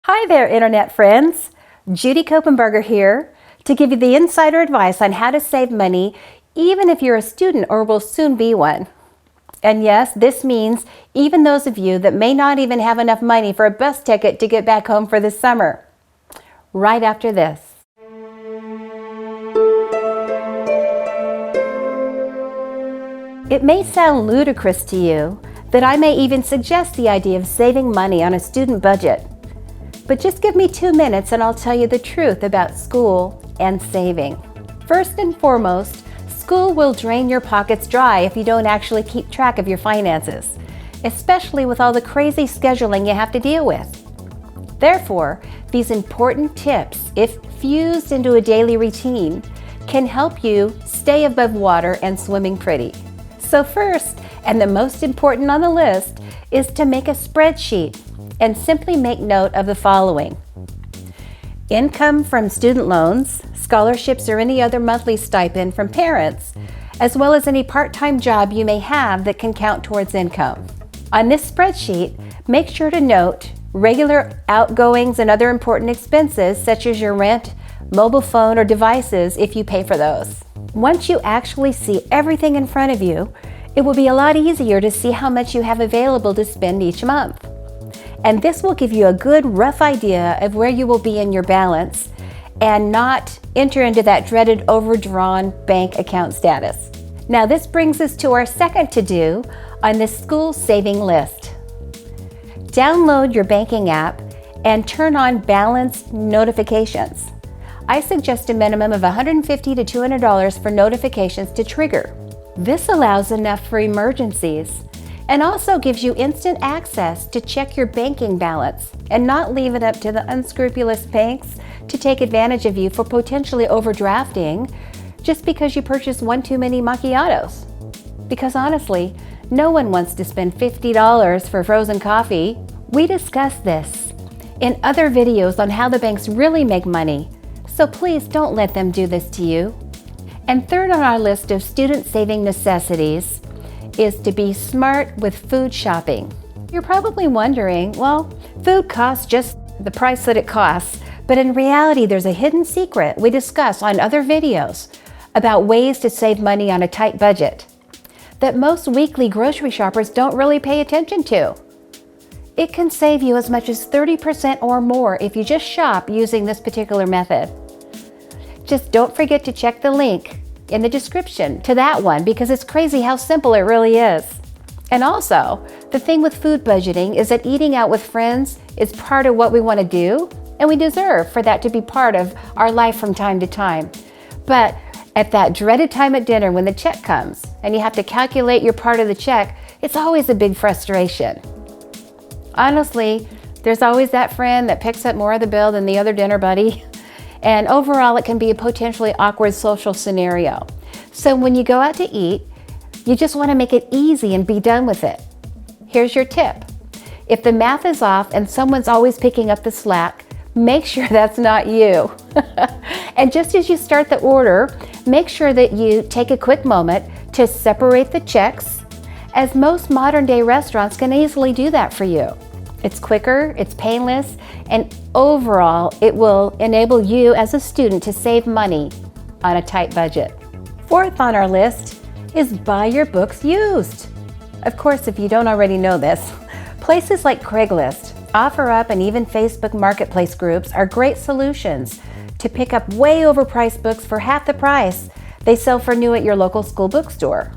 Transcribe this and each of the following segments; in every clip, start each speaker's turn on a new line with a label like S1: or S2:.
S1: Hi there, Internet friends. Judy Copenbarger here to give you the insider advice on how to save money even if you're a student or will soon be one. And yes, this means even those of you that may not even have enough money for a bus ticket to get back home for the summer. Right after this. It may sound ludicrous to you that I may even suggest the idea of saving money on a student budget. But just give me 2 minutes and I'll tell you the truth about school and saving. First and foremost, school will drain your pockets dry if you don't actually keep track of your finances, especially with all the crazy scheduling you have to deal with. Therefore, these important tips, if fused into a daily routine, can help you stay above water and swimming pretty. So first, and the most important on the list, is to make a spreadsheet and simply make note of the following. Income from student loans, scholarships, or any other monthly stipend from parents, as well as any part-time job you may have that can count towards income. On this spreadsheet, make sure to note regular outgoings and other important expenses such as your rent, mobile phone, or devices if you pay for those. Once you actually see everything in front of you, it will be a lot easier to see how much you have available to spend each month. And this will give you a good rough idea of where you will be in your balance and not enter into that dreaded overdrawn bank account status. Now this brings us to our second to-do on this school saving list. Download your banking app and turn on balance notifications. I suggest a minimum of $150 to $200 for notifications to trigger. This allows enough for emergencies and also gives you instant access to check your banking balance and not leave it up to the unscrupulous banks to take advantage of you for potentially overdrafting just because you purchased one too many macchiatos. Because honestly, no one wants to spend $50 for frozen coffee. We discussed this in other videos on how the banks really make money, so please don't let them do this to you. And third on our list of student saving necessities is to be smart with food shopping. You're probably wondering, well, food costs just the price that it costs, but in reality there's a hidden secret we discuss on other videos about ways to save money on a tight budget that most weekly grocery shoppers don't really pay attention to. It can save you as much as 30% or more if you just shop using this particular method. Just don't forget to check the link in the description to that one because it's crazy how simple it really is. And also, the thing with food budgeting is that eating out with friends is part of what we want to do, and we deserve for that to be part of our life from time to time. But at that dreaded time at dinner when the check comes and you have to calculate your part of the check, it's always a big frustration. Honestly, there's always that friend that picks up more of the bill than the other dinner buddy. And overall, it can be a potentially awkward social scenario. So when you go out to eat, you just want to make it easy and be done with it. Here's your tip. If the math is off and someone's always picking up the slack, make sure that's not you. And just as you start the order, make sure that you take a quick moment to separate the checks, as most modern day restaurants can easily do that for you. It's quicker, it's painless, and overall, it will enable you as a student to save money on a tight budget. Fourth on our list is buy your books used. Of course, if you don't already know this, places like Craigslist, OfferUp, and even Facebook Marketplace groups are great solutions to pick up way overpriced books for half the price they sell for new at your local school bookstore.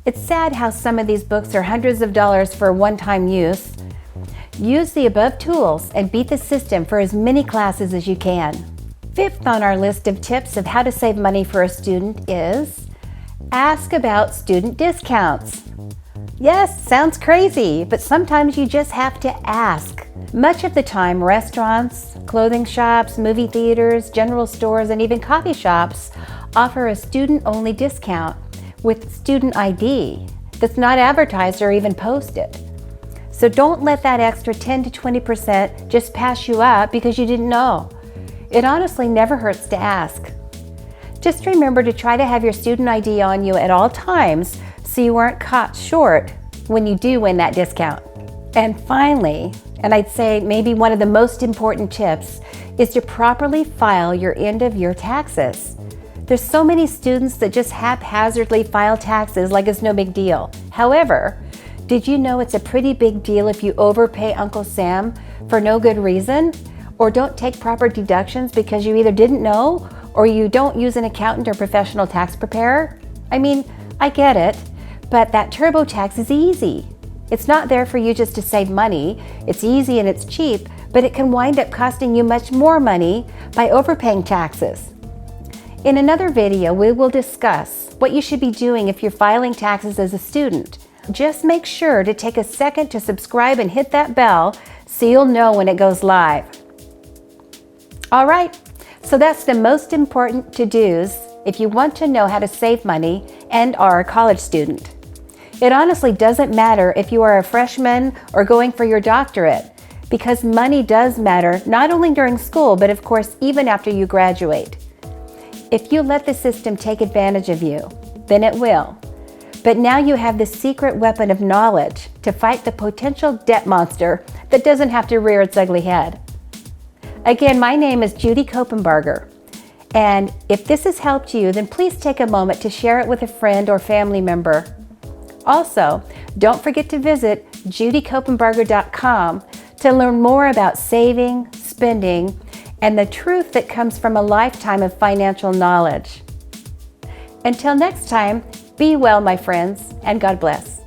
S1: It's sad how some of these books are hundreds of dollars for one-time use. Use the above tools and beat the system for as many classes as you can. Fifth on our list of tips of how to save money for a student is ask about student discounts. Yes, sounds crazy, but sometimes you just have to ask. Much of the time, restaurants, clothing shops, movie theaters, general stores, and even coffee shops offer a student-only discount with student ID that's not advertised or even posted. So don't let that extra 10 to 20% just pass you up because you didn't know. It honestly never hurts to ask. Just remember to try to have your student ID on you at all times so you aren't caught short when you do win that discount. And finally, And I'd say maybe one of the most important tips is to properly file your end-of-year taxes. There's so many students that just haphazardly file taxes like it's no big deal. However, did you know it's a pretty big deal if you overpay Uncle Sam for no good reason, or don't take proper deductions because you either didn't know or you don't use an accountant or professional tax preparer? I mean, I get it, but that TurboTax is easy. It's not there for you just to save money. It's easy and it's cheap, but it can wind up costing you much more money by overpaying taxes. In another video, we will discuss what you should be doing if you're filing taxes as a student. Just make sure to take a second to subscribe and hit that bell so you'll know when it goes live. All right, so that's the most important to-dos if you want to know how to save money and are a college student. It honestly doesn't matter if you are a freshman or going for your doctorate, because money does matter not only during school, but of course even after you graduate. If you let the system take advantage of you, then it will. But now you have the secret weapon of knowledge to fight the potential debt monster that doesn't have to rear its ugly head. Again, my name is Judy Copenbarger. And if this has helped you, then please take a moment to share it with a friend or family member. Also, don't forget to visit judycopenbarger.com to learn more about saving, spending, and the truth that comes from a lifetime of financial knowledge. Until next time, be well, my friends, and God bless.